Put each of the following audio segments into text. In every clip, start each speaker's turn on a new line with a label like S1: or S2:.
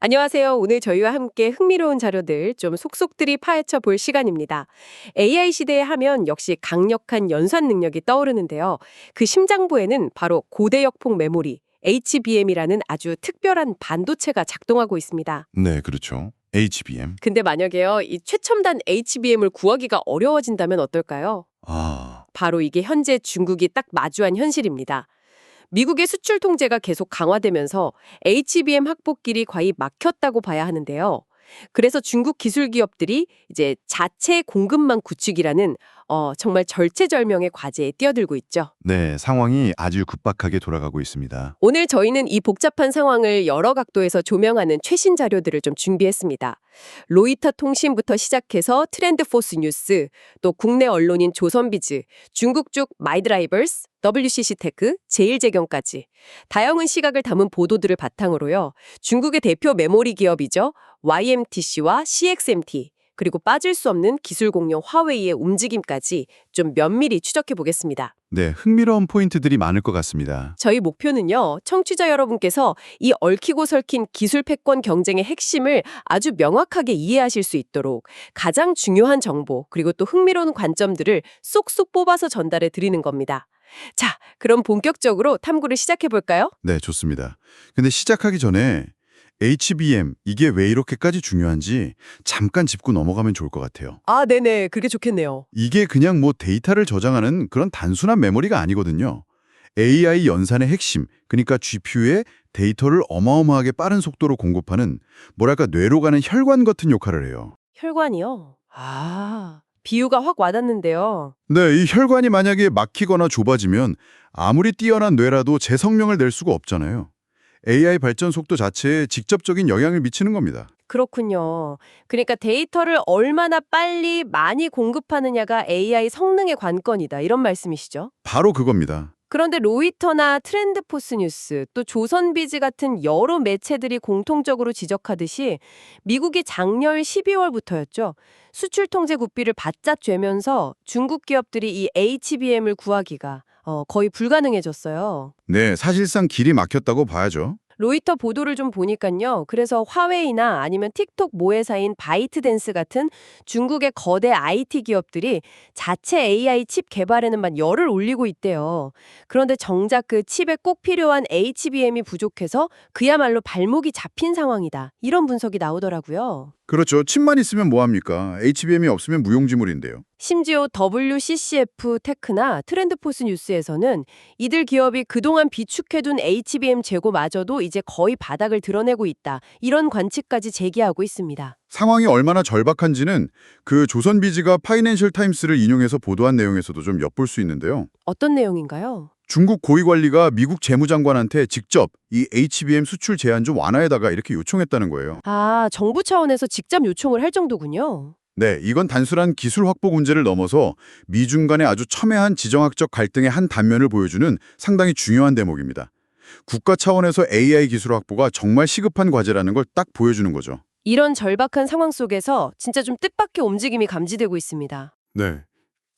S1: 안녕하세요. 오늘 저희와 함께 흥미로운 자료들 좀 속속들이 파헤쳐 볼 시간입니다. AI 시대에 하면 역시 강력한 연산 능력이 떠오르는데요. 그 심장부에는 바로 고대 역폭 메모리, HBM이라는 아주 특별한 반도체가 작동하고 있습니다.
S2: 네, 그렇죠. HBM.
S1: 근데 만약에요, 이 최첨단 HBM을 구하기가 어려워진다면 어떨까요?
S2: 아,
S1: 바로 이게 현재 중국이 딱 마주한 현실입니다. 미국의 수출 통제가 계속 강화되면서 HBM 확보길이 거의 막혔다고 봐야 하는데요. 그래서 중국 기술 기업들이 이제 자체 공급망 구축이라는 정말 절체절명의 과제에 뛰어들고 있죠.
S2: 네, 상황이 아주 급박하게 돌아가고 있습니다.
S1: 오늘 저희는 이 복잡한 상황을 여러 각도에서 조명하는 최신 자료들을 좀 준비했습니다. 로이터 통신부터 시작해서 트렌드포스 뉴스, 또 국내 언론인 조선비즈, 중국 쪽 마이드라이버스, WCC 테크, 제일제경까지 다양한 시각을 담은 보도들을 바탕으로요. 중국의 대표 메모리 기업이죠. YMTC와 CXMT, 그리고 빠질 수 없는 기술 공룡 화웨이의 움직임까지 좀 면밀히 추적해 보겠습니다.
S2: 네, 흥미로운 포인트들이 많을 것 같습니다.
S1: 저희 목표는요, 청취자 여러분께서 이 얽히고 설킨 기술 패권 경쟁의 핵심을 아주 명확하게 이해하실 수 있도록 가장 중요한 정보, 그리고 또 흥미로운 관점들을 쏙쏙 뽑아서 전달해 드리는 겁니다. 자, 그럼 본격적으로 탐구를 시작해 볼까요?
S2: 네, 좋습니다. 근데 시작하기 전에 HBM, 이게 왜 이렇게까지 중요한지 잠깐 짚고 넘어가면 좋을 것 같아요.
S1: 아, 네네. 그게 좋겠네요.
S2: 이게 그냥 뭐 데이터를 저장하는 그런 단순한 메모리가 아니거든요. AI 연산의 핵심, 그러니까 GPU에 데이터를 어마어마하게 빠른 속도로 공급하는 뭐랄까 뇌로 가는 혈관 같은 역할을 해요.
S1: 혈관이요? 비유가 확 와닿는데요.
S2: 네, 이 혈관이 만약에 막히거나 좁아지면 아무리 뛰어난 뇌라도 제 성명을 낼 수가 없잖아요. AI 발전 속도 자체에 직접적인 영향을 미치는 겁니다.
S1: 그렇군요. 그러니까 데이터를 얼마나 빨리 많이 공급하느냐가 AI 성능의 관건이다. 이런 말씀이시죠?
S2: 바로 그겁니다.
S1: 그런데 로이터나 트렌드포스 뉴스, 또 조선비즈 같은 여러 매체들이 공통적으로 지적하듯이 미국이 작년 12월부터였죠. 수출 통제 국비를 바짝 쬐면서 중국 기업들이 이 HBM을 구하기가 거의 불가능해졌어요.
S2: 네, 사실상 길이 막혔다고 봐야죠.
S1: 로이터 보도를 좀 보니까요. 그래서 화웨이나 아니면 틱톡 모회사인 바이트댄스 같은 중국의 거대 IT 기업들이 자체 AI 칩 개발에는 막 열을 올리고 있대요. 그런데 정작 그 칩에 꼭 필요한 HBM이 부족해서 그야말로 발목이 잡힌 상황이다. 이런 분석이 나오더라고요.
S2: 그렇죠. 칩만 있으면 뭐합니까? HBM이 없으면 무용지물인데요.
S1: 심지어 WCCF 테크나 트렌드포스 뉴스에서는 이들 기업이 그동안 비축해둔 HBM 재고마저도 이제 거의 바닥을 드러내고 있다. 이런 관측까지 제기하고 있습니다.
S2: 상황이 얼마나 절박한지는 그 조선비즈가 파이낸셜 타임스를 인용해서 보도한 내용에서도 좀 엿볼 수 있는데요.
S1: 어떤 내용인가요?
S2: 중국 고위관리가 미국 재무장관한테 직접 이 HBM 수출 제한 좀 완화해다가 이렇게 요청했다는 거예요.
S1: 정부 차원에서 직접 요청을 할 정도군요.
S2: 네, 이건 단순한 기술 확보 문제를 넘어서 미중 간의 아주 첨예한 지정학적 갈등의 한 단면을 보여주는 상당히 중요한 대목입니다. 국가 차원에서 AI 기술 확보가 정말 시급한 과제라는 걸 딱 보여주는 거죠.
S1: 이런 절박한 상황 속에서 진짜 좀 뜻밖의 움직임이 감지되고 있습니다.
S2: 네,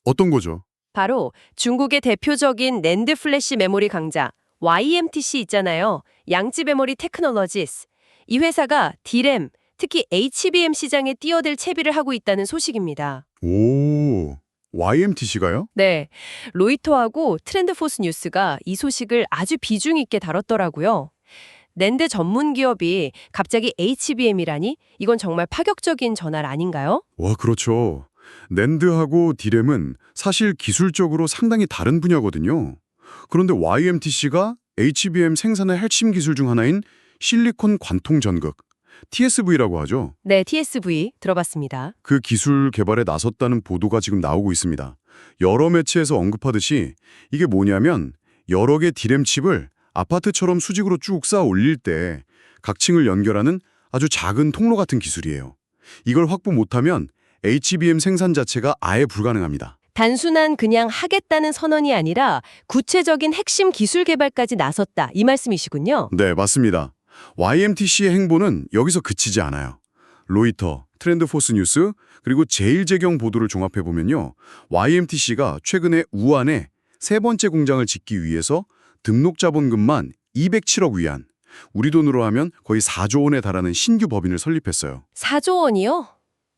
S2: 어떤 거죠?
S1: 바로 중국의 대표적인 낸드 플래시 메모리 강자 YMTC 있잖아요. 양지 메모리 테크놀로지스. 이 회사가 D램, 특히 HBM 시장에 뛰어들 채비를 하고 있다는 소식입니다.
S2: 오, YMTC가요?
S1: 네, 로이터하고 트렌드포스 뉴스가 이 소식을 아주 비중 있게 다뤘더라고요. 낸드 전문 기업이 갑자기 HBM이라니? 이건 정말 파격적인 전환 아닌가요?
S2: 와, 그렇죠. 낸드하고 D램은 사실 기술적으로 상당히 다른 분야거든요. 그런데 YMTC가 HBM 생산의 핵심 기술 중 하나인 실리콘 관통 전극, TSV라고 하죠.
S1: 네, TSV 들어봤습니다.
S2: 그 기술 개발에 나섰다는 보도가 지금 나오고 있습니다. 여러 매체에서 언급하듯이 이게 뭐냐면 여러 개 D램 칩을 아파트처럼 수직으로 쭉 쌓아 올릴 때 각 층을 연결하는 아주 작은 통로 같은 기술이에요. 이걸 확보 못하면 HBM 생산 자체가 아예 불가능합니다.
S1: 단순한 그냥 하겠다는 선언이 아니라 구체적인 핵심 기술 개발까지 나섰다. 이 말씀이시군요.
S2: 네, 맞습니다. YMTC의 행보는 여기서 그치지 않아요. 로이터, 트렌드포스 뉴스, 그리고 제일제경 보도를 종합해보면요. YMTC가 최근에 우한에 세 번째 공장을 짓기 위해서 등록 자본금만 207억 위안, 우리 돈으로 하면 거의 4조 원에 달하는 신규 법인을 설립했어요.
S1: 4조 원이요?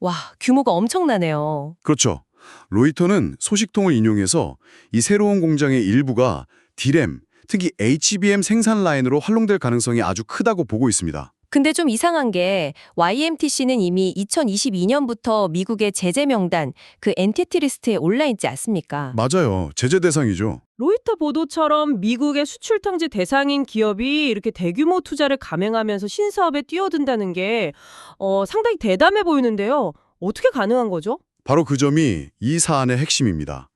S1: 와, 규모가 엄청나네요.
S2: 그렇죠. 로이터는 소식통을 인용해서 이 새로운 공장의 일부가 D램, 특히 HBM 생산 라인으로 활용될 가능성이 아주 크다고 보고 있습니다.
S1: 근데 좀 이상한 게 YMTC는 이미 2022년부터 미국의 제재 명단, 그 엔티티 리스트에 올라 있지 않습니까?
S2: 맞아요. 제재 대상이죠.
S3: 로이터 보도처럼 미국의 수출 탕지 대상인 기업이 이렇게 대규모 투자를 감행하면서 신사업에 뛰어든다는 게 상당히 대담해 보이는데요. 어떻게 가능한 거죠?
S2: 바로 그 점이 이 사안의 핵심입니다.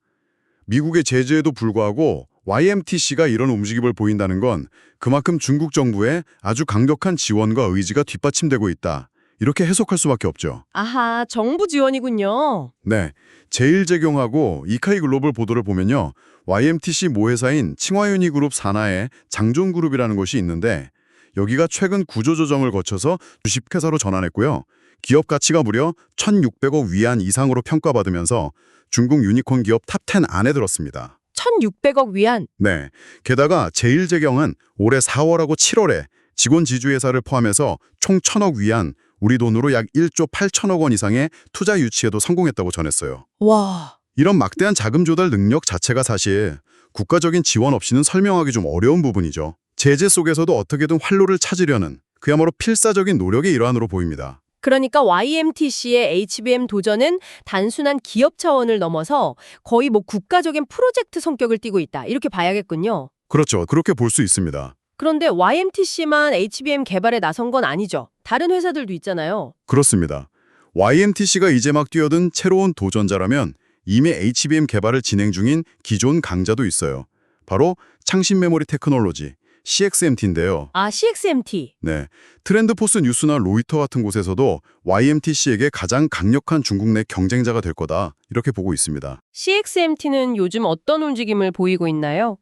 S2: 미국의 제재에도 불구하고 YMTC가 이런 움직임을 보인다는 건 그만큼 중국 정부의 아주 강력한 지원과 의지가 뒷받침되고 있다. 이렇게 해석할 수밖에 없죠.
S3: 아하, 정부 지원이군요.
S2: 네, 제일제경하고 이카이 글로벌 보도를 보면요. YMTC 모회사인 칭화유니그룹 산하의 장존그룹이라는 곳이 있는데 여기가 최근 구조조정을 거쳐서 주식회사로 전환했고요. 기업 가치가 무려 1,600억 위안 이상으로 평가받으면서 중국 유니콘 기업 탑10 안에 들었습니다.
S1: 1,600억 위안.
S2: 네, 게다가 제일제경은 올해 4월하고 7월에 직원 지주회사를 포함해서 총 1,000억 위안, 우리 돈으로 약 1조 8천억 원 이상의 투자 유치에도 성공했다고 전했어요.
S1: 와.
S2: 이런 막대한 자금 조달 능력 자체가 사실 국가적인 지원 없이는 설명하기 좀 어려운 부분이죠. 제재 속에서도 어떻게든 활로를 찾으려는 그야말로 필사적인 노력의 일환으로 보입니다.
S1: 그러니까 YMTC의 HBM 도전은 단순한 기업 차원을 넘어서 거의 국가적인 프로젝트 성격을 띠고 있다. 이렇게 봐야겠군요.
S2: 그렇죠. 그렇게 볼 수 있습니다.
S1: 그런데 YMTC만 HBM 개발에 나선 건 아니죠. 다른 회사들도 있잖아요.
S2: 그렇습니다. YMTC가 이제 막 뛰어든 새로운 도전자라면 이미 HBM 개발을 진행 중인 기존 강자도 있어요. 바로 창신 메모리 테크놀로지, CXMT인데요.
S1: 아, CXMT.
S2: 네, 트렌드포스 뉴스나 로이터 같은 곳에서도 YMTC에게 가장 강력한 중국 내 경쟁자가 될 거다 이렇게 보고 있습니다.
S1: CXMT는 요즘 어떤 움직임을 보이고 있나요?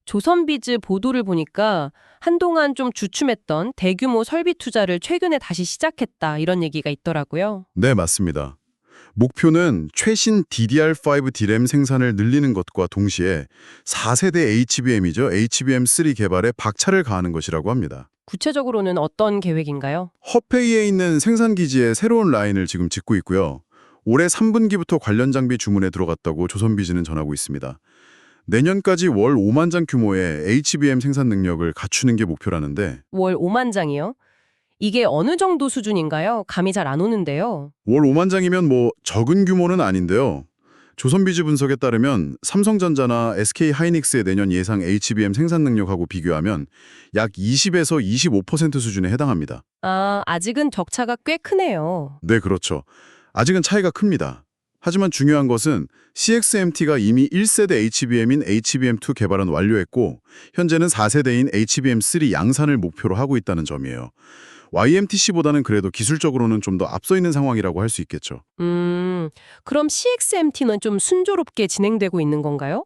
S1: 조선비즈 보도를 보니까 한동안 좀 주춤했던 대규모 설비 투자를 최근에 다시 시작했다 이런 얘기가 있더라고요.
S2: 네, 맞습니다. 목표는 최신 DDR5 D램 생산을 늘리는 것과 동시에 4세대 HBM이죠. HBM3 개발에 박차를 가하는 것이라고 합니다.
S1: 구체적으로는 어떤 계획인가요?
S2: 허페이에 있는 생산기지에 새로운 라인을 지금 짓고 있고요. 올해 3분기부터 관련 장비 주문에 들어갔다고 조선비즈는 전하고 있습니다. 내년까지 월 5만 장 규모의 HBM 생산 능력을 갖추는 게 목표라는데
S1: 월 5만 장이요? 이게 어느 정도 수준인가요? 감이 잘 안 오는데요.
S2: 월 5만 장이면 뭐 적은 규모는 아닌데요. 조선비즈 분석에 따르면 삼성전자나 SK하이닉스의 내년 예상 HBM 생산 능력하고 비교하면 약 20에서 25% 수준에 해당합니다.
S1: 아, 아직은 격차가 꽤 크네요.
S2: 네, 그렇죠. 아직은 차이가 큽니다. 하지만 중요한 것은 CXMT가 이미 1세대 HBM인 HBM2 개발은 완료했고 현재는 4세대인 HBM3 양산을 목표로 하고 있다는 점이에요. YMTC보다는 그래도 기술적으로는 좀 더 앞서 있는 상황이라고 할 수 있겠죠.
S1: 그럼 CXMT는 좀 순조롭게 진행되고 있는 건가요?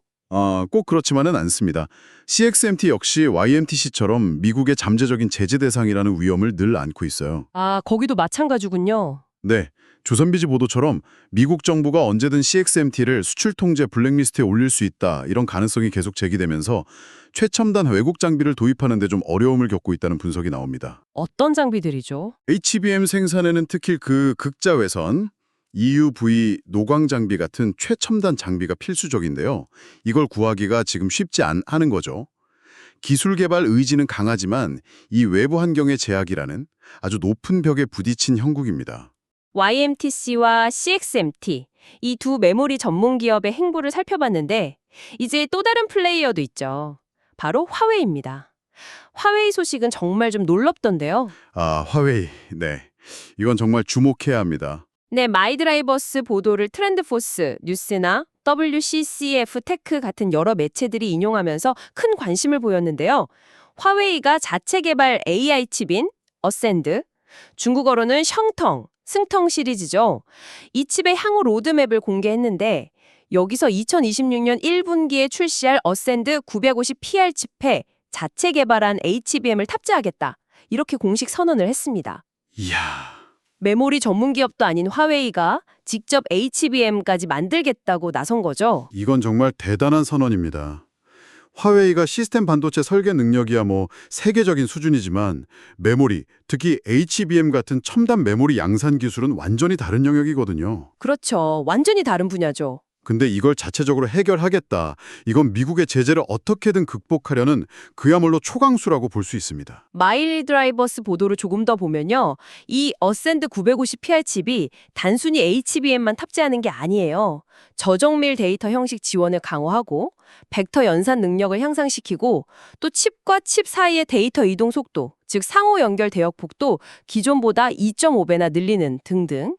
S2: 꼭 그렇지만은 않습니다. CXMT 역시 YMTC처럼 미국의 잠재적인 제재 대상이라는 위험을 늘 안고 있어요.
S1: 아, 거기도 마찬가지군요.
S2: 네, 조선비즈 보도처럼 미국 정부가 언제든 CXMT를 수출 통제 블랙리스트에 올릴 수 있다 이런 가능성이 계속 제기되면서 최첨단 외국 장비를 도입하는 데 좀 어려움을 겪고 있다는 분석이 나옵니다.
S1: 어떤 장비들이죠?
S2: HBM 생산에는 특히 그 극자외선, EUV 노광 장비 같은 최첨단 장비가 필수적인데요. 이걸 구하기가 지금 쉽지 않은 거죠. 기술 개발 의지는 강하지만 이 외부 환경의 제약이라는 아주 높은 벽에 부딪힌 형국입니다.
S1: YMTC와 CXMT, 이 두 메모리 전문 기업의 행보를 살펴봤는데 이제 또 다른 플레이어도 있죠. 바로 화웨이입니다. 화웨이 소식은 정말 좀 놀랍던데요.
S2: 아, 화웨이. 네. 이건 정말 주목해야 합니다.
S1: 네, 마이드라이버스 보도를 트렌드포스, 뉴스나 WCCF 테크 같은 여러 매체들이 인용하면서 큰 관심을 보였는데요. 화웨이가 자체 개발 AI 칩인 어센드, 중국어로는 셩텅, 승텅 시리즈죠. 이 칩의 향후 로드맵을 공개했는데 여기서 2026년 1분기에 출시할 어센드 950PR 칩에 자체 개발한 HBM을 탑재하겠다. 이렇게 공식 선언을 했습니다.
S2: 이야.
S1: 메모리 전문 기업도 아닌 화웨이가 직접 HBM까지 만들겠다고 나선 거죠.
S2: 이건 정말 대단한 선언입니다. 화웨이가 시스템 반도체 설계 능력이야 뭐 세계적인 수준이지만 메모리, 특히 HBM 같은 첨단 메모리 양산 기술은 완전히 다른 영역이거든요.
S1: 그렇죠. 완전히 다른 분야죠.
S2: 근데 이걸 자체적으로 해결하겠다. 이건 미국의 제재를 어떻게든 극복하려는 그야말로 초강수라고 볼 수 있습니다.
S1: 마일리 드라이버스 보도를 조금 더 보면요. 이 어센드 950PR 칩이 단순히 HBM만 탑재하는 게 아니에요. 저정밀 데이터 형식 지원을 강화하고 벡터 연산 능력을 향상시키고 또 칩과 칩 사이의 데이터 이동 속도, 즉 상호 연결 대역폭도 기존보다 2.5배나 늘리는 등등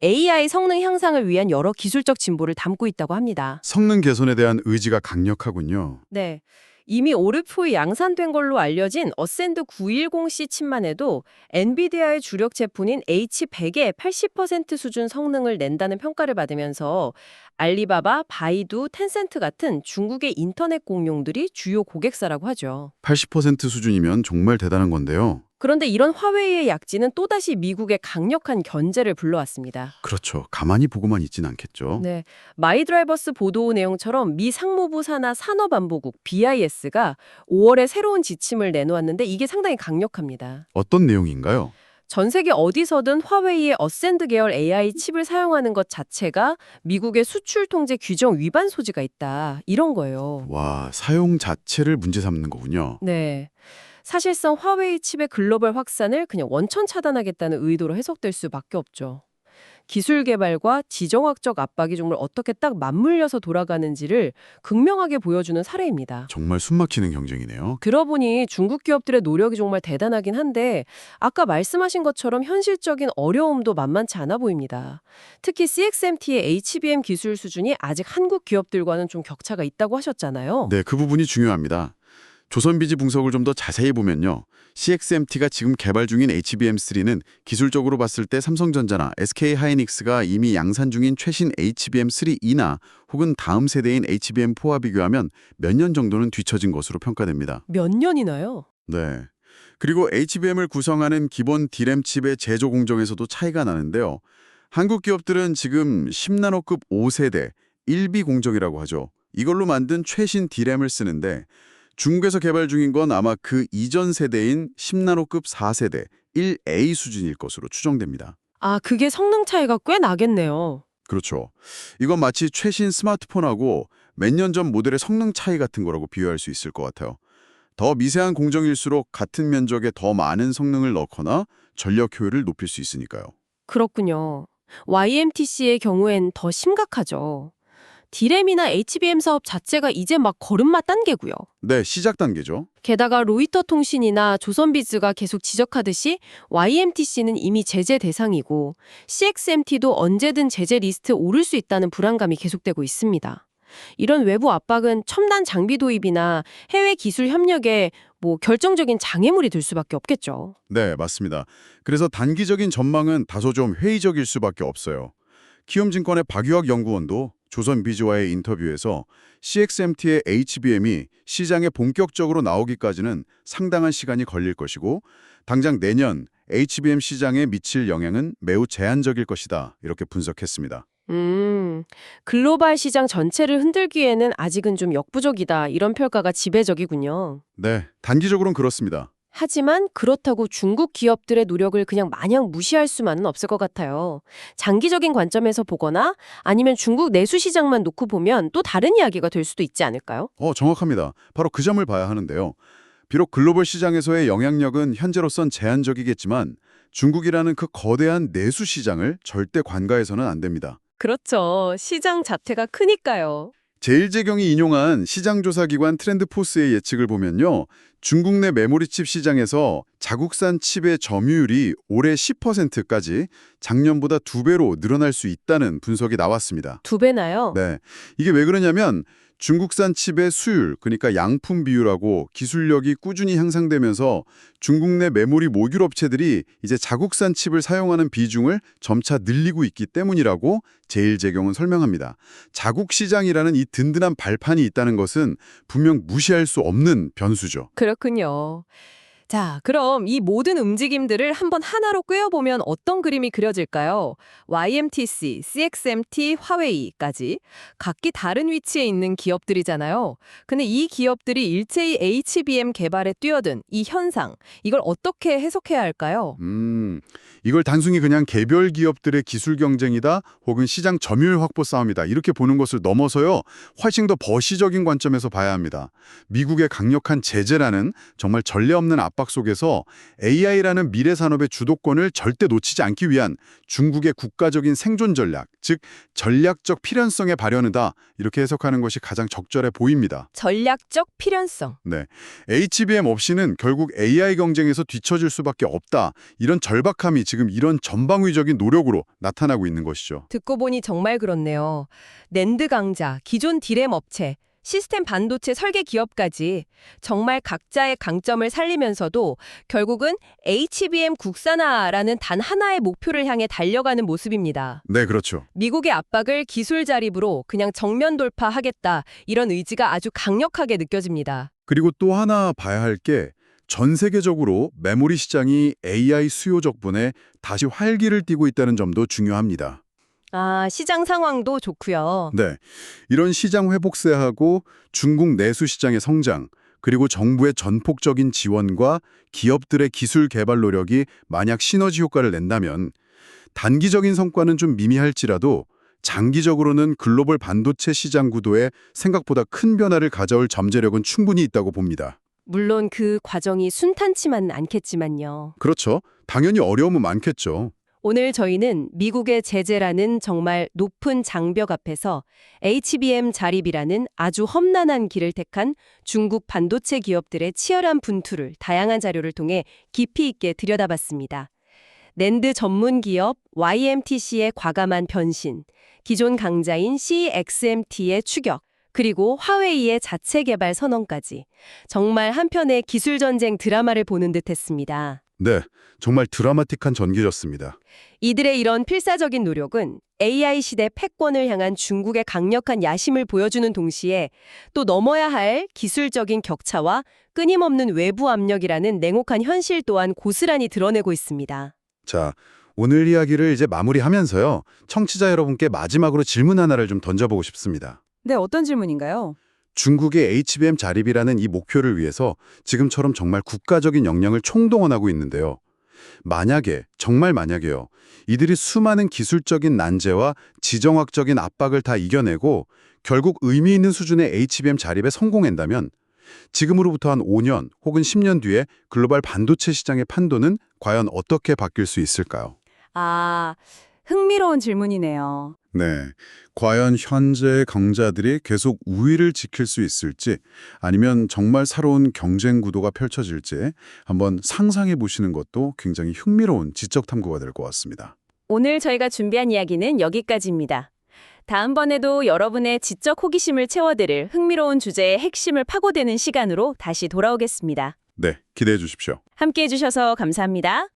S1: AI 성능 향상을 위한 여러 기술적 진보를 담고 있다고 합니다.
S2: 성능 개선에 대한 의지가 강력하군요.
S1: 네. 이미 오르프에 양산된 걸로 알려진 어센드 910C 칩만 해도 엔비디아의 주력 제품인 H100의 80% 수준 성능을 낸다는 평가를 받으면서 알리바바, 바이두, 텐센트 같은 중국의 인터넷 공룡들이 주요 고객사라고 하죠.
S2: 80% 수준이면 정말 대단한 건데요.
S1: 그런데 이런 화웨이의 약진은 또다시 미국의 강력한 견제를 불러왔습니다.
S2: 그렇죠. 가만히 보고만 있진 않겠죠.
S1: 네, 마이드라이버스 보도 내용처럼 미 상무부 산하 산업안보국 BIS가 5월에 새로운 지침을 내놓았는데 이게 상당히 강력합니다.
S2: 어떤 내용인가요?
S1: 전 세계 어디서든 화웨이의 어센드 계열 AI 칩을 사용하는 것 자체가 미국의 수출 통제 규정 위반 소지가 있다. 이런 거예요.
S2: 와, 사용 자체를 문제 삼는 거군요.
S1: 네. 사실상 화웨이 칩의 글로벌 확산을 그냥 원천 차단하겠다는 의도로 해석될 수밖에 없죠. 기술 개발과 지정학적 압박이 정말 어떻게 딱 맞물려서 돌아가는지를 극명하게 보여주는 사례입니다.
S2: 정말 숨막히는 경쟁이네요.
S1: 들어보니 중국 기업들의 노력이 정말 대단하긴 한데 아까 말씀하신 것처럼 현실적인 어려움도 만만치 않아 보입니다. 특히 CXMT의 HBM 기술 수준이 아직 한국 기업들과는 좀 격차가 있다고 하셨잖아요.
S2: 네, 그 부분이 중요합니다. 조선비지 분석을 좀 더 자세히 보면요. CXMT가 지금 개발 중인 HBM3는 기술적으로 봤을 때 삼성전자나 SK하이닉스가 이미 양산 중인 최신 HBM3E나 혹은 다음 세대인 HBM4와 비교하면 몇 년 정도는 뒤처진 것으로 평가됩니다.
S1: 몇 년이나요?
S2: 네. 그리고 HBM을 구성하는 기본 D램 칩의 제조 공정에서도 차이가 나는데요. 한국 기업들은 지금 10나노급 5세대 1B 공정이라고 하죠. 이걸로 만든 최신 D램을 쓰는데 중국에서 개발 중인 건 아마 그 이전 세대인 10나노급 4세대 1A 수준일 것으로 추정됩니다.
S1: 아, 그게 성능 차이가 꽤 나겠네요.
S2: 그렇죠. 이건 마치 최신 스마트폰하고 몇 년 전 모델의 성능 차이 같은 거라고 비유할 수 있을 것 같아요. 더 미세한 공정일수록 같은 면적에 더 많은 성능을 넣거나 전력 효율을 높일 수 있으니까요.
S1: 그렇군요. YMTC의 경우엔 더 심각하죠. D램이나 HBM 사업 자체가 이제 막 걸음마 단계고요.
S2: 네, 시작 단계죠.
S1: 게다가 로이터 통신이나 조선비즈가 계속 지적하듯이 YMTC는 이미 제재 대상이고 CXMT도 언제든 제재 리스트에 오를 수 있다는 불안감이 계속되고 있습니다. 이런 외부 압박은 첨단 장비 도입이나 해외 기술 협력에 결정적인 장애물이 될 수밖에 없겠죠.
S2: 네, 맞습니다. 그래서 단기적인 전망은 다소 좀 회의적일 수밖에 없어요. 키움증권의 박유학 연구원도 조선비즈와의 인터뷰에서 CXMT의 HBM이 시장에 본격적으로 나오기까지는 상당한 시간이 걸릴 것이고 당장 내년 HBM 시장에 미칠 영향은 매우 제한적일 것이다. 이렇게 분석했습니다.
S1: 글로벌 시장 전체를 흔들기에는 아직은 좀 역부족이다. 이런 평가가 지배적이군요.
S2: 네, 단기적으로는 그렇습니다.
S1: 하지만 그렇다고 중국 기업들의 노력을 그냥 마냥 무시할 수만은 없을 것 같아요. 장기적인 관점에서 보거나 아니면 중국 내수 시장만 놓고 보면 또 다른 이야기가 될 수도 있지 않을까요?
S2: 정확합니다. 바로 그 점을 봐야 하는데요. 비록 글로벌 시장에서의 영향력은 현재로선 제한적이겠지만 중국이라는 그 거대한 내수 시장을 절대 관가해서는 안 됩니다.
S1: 그렇죠. 시장 자체가 크니까요.
S2: 제일제경이 인용한 시장조사기관 트렌드포스의 예측을 보면요. 중국 내 메모리칩 시장에서 자국산 칩의 점유율이 올해 10%까지 작년보다 2배로 늘어날 수 있다는 분석이 나왔습니다.
S1: 2배나요?
S2: 네, 이게 왜 그러냐면 중국산 칩의 수율, 그러니까 양품 비율하고 기술력이 꾸준히 향상되면서 중국 내 메모리 모듈 업체들이 이제 자국산 칩을 사용하는 비중을 점차 늘리고 있기 때문이라고 제일제경은 설명합니다. 자국 시장이라는 이 든든한 발판이 있다는 것은 분명 무시할 수 없는 변수죠.
S1: 그렇군요. 자, 그럼 이 모든 움직임들을 한번 하나로 꿰어보면 어떤 그림이 그려질까요? YMTC, CXMT, 화웨이까지 각기 다른 위치에 있는 기업들이잖아요. 근데 이 기업들이 일제히 HBM 개발에 뛰어든 이 현상, 이걸 어떻게 해석해야 할까요?
S2: 이걸 단순히 그냥 개별 기업들의 기술 경쟁이다 혹은 시장 점유율 확보 싸움이다 이렇게 보는 것을 넘어서요. 훨씬 더 버시적인 관점에서 봐야 합니다. 미국의 강력한 제재라는 정말 전례 없는 압박 속에서 AI라는 미래 산업의 주도권을 절대 놓치지 않기 위한 중국의 국가적인 생존 전략, 즉 전략적 필연성의 발현이다 이렇게 해석하는 것이 가장 적절해 보입니다.
S1: 전략적 필연성.
S2: 네, HBM 없이는 결국 AI 경쟁에서 뒤처질 수밖에 없다. 이런 절박함이 지금 이런 전방위적인 노력으로 나타나고 있는 것이죠.
S1: 듣고 보니 정말 그렇네요. 낸드 강자, 기존 디램 업체, 시스템 반도체 설계 기업까지 정말 각자의 강점을 살리면서도 결국은 HBM 국산화라는 단 하나의 목표를 향해 달려가는 모습입니다.
S2: 네, 그렇죠.
S1: 미국의 압박을 기술 자립으로 그냥 정면 돌파하겠다, 이런 의지가 아주 강력하게 느껴집니다.
S2: 그리고 또 하나 봐야 할 게 전 세계적으로 메모리 시장이 AI 수요 덕분에 다시 활기를 띠고 있다는 점도 중요합니다.
S1: 아, 시장 상황도 좋고요.
S2: 네, 이런 시장 회복세하고 중국 내수 시장의 성장, 그리고 정부의 전폭적인 지원과 기업들의 기술 개발 노력이 만약 시너지 효과를 낸다면 단기적인 성과는 좀 미미할지라도 장기적으로는 글로벌 반도체 시장 구도에 생각보다 큰 변화를 가져올 잠재력은 충분히 있다고 봅니다.
S1: 물론 그 과정이 순탄치만은 않겠지만요.
S2: 그렇죠. 당연히 어려움은 많겠죠.
S1: 오늘 저희는 미국의 제재라는 정말 높은 장벽 앞에서 HBM 자립이라는 아주 험난한 길을 택한 중국 반도체 기업들의 치열한 분투를 다양한 자료를 통해 깊이 있게 들여다봤습니다. 낸드 전문 기업 YMTC의 과감한 변신, 기존 강자인 CXMT의 추격, 그리고 화웨이의 자체 개발 선언까지 정말 한편의 기술 전쟁 드라마를 보는 듯했습니다.
S2: 네, 정말 드라마틱한 전개였습니다.
S1: 이들의 이런 필사적인 노력은 AI 시대 패권을 향한 중국의 강력한 야심을 보여주는 동시에 또 넘어야 할 기술적인 격차와 끊임없는 외부 압력이라는 냉혹한 현실 또한 고스란히 드러내고 있습니다.
S2: 자, 오늘 이야기를 이제 마무리하면서요. 청취자 여러분께 마지막으로 질문 하나를 좀 던져보고 싶습니다.
S3: 네, 어떤 질문인가요?
S2: 중국의 HBM 자립이라는 이 목표를 위해서 지금처럼 정말 국가적인 역량을 총동원하고 있는데요. 만약에, 정말 만약에요. 이들이 수많은 기술적인 난제와 지정학적인 압박을 다 이겨내고 결국 의미 있는 수준의 HBM 자립에 성공한다면 지금으로부터 한 5년 혹은 10년 뒤에 글로벌 반도체 시장의 판도는 과연 어떻게 바뀔 수 있을까요?
S3: 아, 흥미로운 질문이네요.
S2: 네, 과연 현재 강자들이 계속 우위를 지킬 수 있을지 아니면 정말 새로운 경쟁 구도가 펼쳐질지 한번 상상해 보시는 것도 굉장히 흥미로운 지적 탐구가 될 것 같습니다.
S3: 오늘 저희가 준비한 이야기는 여기까지입니다. 다음번에도 여러분의 지적 호기심을 채워드릴 흥미로운 주제의 핵심을 파고드는 시간으로 다시 돌아오겠습니다.
S2: 네, 기대해 주십시오.
S3: 함께해 주셔서 감사합니다.